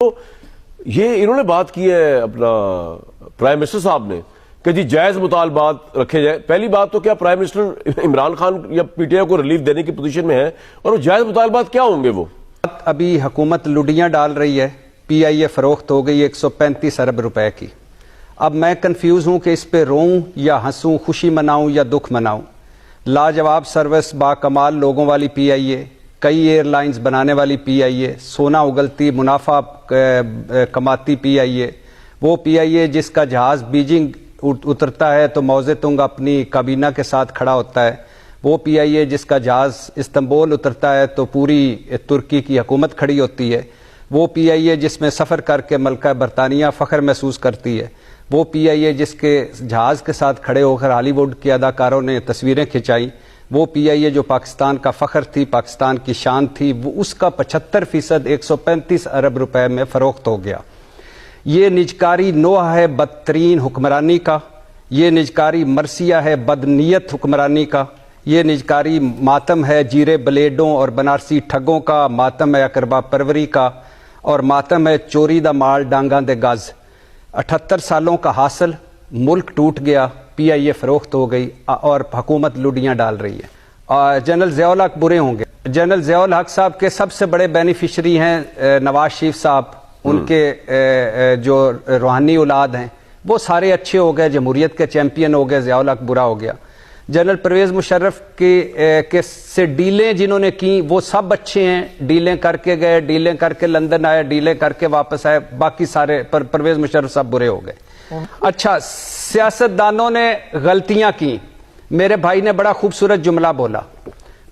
تو یہ انہوں نے بات کی ہے اپنا پرائم منسٹر صاحب نے کہ جی جائز مطالبات رکھے جائیں. پہلی بات تو کیا پرائم منسٹر عمران خان یا پی ٹی آئی کو ریلیف دینے کی پوزیشن میں ہے؟ اور وہ جائز مطالبات کیا ہوں گے؟ وہ ابھی حکومت لڈیاں ڈال رہی ہے، پی آئی اے فروخت ہو گئی 135 ارب روپے کی. اب میں کنفیوز ہوں کہ اس پہ روؤں یا ہنسوں، خوشی مناؤں یا دکھ مناؤں. لاجواب سروس، با کمال لوگوں والی پی آئی اے، کئی ایئر لائنز بنانے والی پی آئی اے، سونا اگلتی منافع کماتی پی آئی اے، وہ پی آئی اے جس کا جہاز بیجنگ اترتا ہے تو موزے تنگ اپنی کابینہ کے ساتھ کھڑا ہوتا ہے، وہ پی آئی اے جس کا جہاز استنبول اترتا ہے تو پوری ترکی کی حکومت کھڑی ہوتی ہے، وہ پی آئی اے جس میں سفر کر کے ملکہ برطانیہ فخر محسوس کرتی ہے، وہ پی آئی اے جس کے جہاز کے ساتھ کھڑے ہو کر ہالی ووڈ کے اداکاروں نے تصویریں کھنچائیں، وہ پی آئی اے جو پاکستان کا فخر تھی، پاکستان کی شان تھی، وہ اس کا 75% 135 ارب روپے میں فروخت ہو گیا. یہ نجکاری نوح ہے بدترین حکمرانی کا، یہ نجکاری مرثیہ ہے بدنیت حکمرانی کا، یہ نجکاری ماتم ہے جیرے بلیڈوں اور بنارسی ٹھگوں کا، ماتم ہے اقربا پروری کا، اور ماتم ہے چوری دا مال ڈانگاں دے گز. 78 سالوں کا حاصل، ملک ٹوٹ گیا، پی آئی اے فروخت ہو گئی اور حکومت لڈیاں ڈال رہی ہے. جنرل ضیاء الحق برے ہوں گے. جنرل ضیاء الحق صاحب کے سب سے بڑے بینیفیشری ہیں نواز شریف صاحب، ان کے جو روحانی اولاد ہیں وہ سارے اچھے ہو گئے، جمہوریت کے چیمپئن ہو گئے، ضیاء الحق برا ہو گیا. جنرل پرویز مشرف کے سے ڈیلیں جنہوں نے کی وہ سب اچھے ہیں، ڈیلیں کر کے گئے، ڈیلیں کر کے لندن آئے، ڈیلیں کر کے واپس آئے، باقی سارے پرویز مشرف صاحب برے ہو گئے. اچھا، سیاستدانوں نے غلطیاں کی. میرے بھائی نے بڑا خوبصورت جملہ بولا،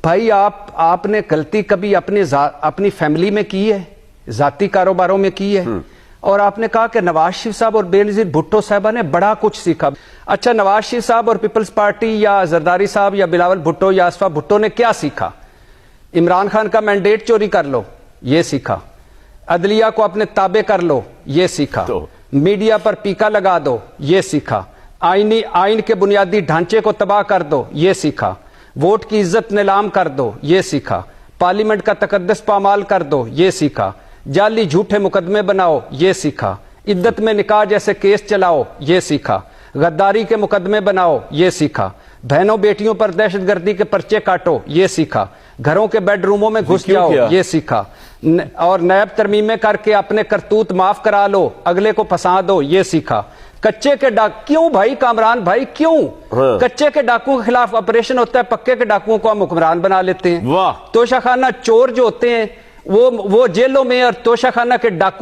بھائی آپ نے غلطی کبھی اپنی فیملی میں کی ہے، ذاتی کاروباروں میں کی ہے؟ اور آپ نے کہا کہ نواز شریف صاحب اور بینظیر بھٹو صاحبہ نے بڑا کچھ سیکھا. اچھا، نواز شریف صاحب اور پیپلز پارٹی یا زرداری صاحب یا بلاول بھٹو یا اسفا بھٹو نے کیا سیکھا؟ عمران خان کا مینڈیٹ چوری کر لو، یہ سیکھا. عدلیہ کو اپنے تابع کر لو، یہ سیکھا. میڈیا پر پیکا لگا دو، یہ سیکھا. آئین کے بنیادی ڈھانچے کو تباہ کر دو، یہ سیکھا. ووٹ کی عزت نیلام کر دو، یہ سیکھا. پارلیمنٹ کا تقدس پامال کر دو، یہ سیکھا. جعلی جھوٹے مقدمے بناؤ، یہ سیکھا. عدت میں نکاح جیسے کیس چلاؤ، یہ سیکھا. غداری کے مقدمے بناؤ، یہ سیکھا. بہنوں بیٹیوں پر دہشت گردی کے پرچے کاٹو، یہ سیکھا. گھروں کے بیڈ روموں میں گھس جاؤ، یہ سیکھا. اور نیب ترمیمیں کر کے اپنے کرتوت معاف کرا لو، اگلے کو پھنسا دو، یہ سیکھا. کچے کے کیوں بھائی کامران بھائی کیوں کچے کے ڈاکوؤں کے خلاف آپریشن ہوتا ہے، پکے کے ڈاکوؤں کو ہم حکمران بنا لیتے ہیں. توشہ خانہ چور جو ہوتے ہیں وہ جیلوں میں، اور توشہ خانہ کے ڈاکو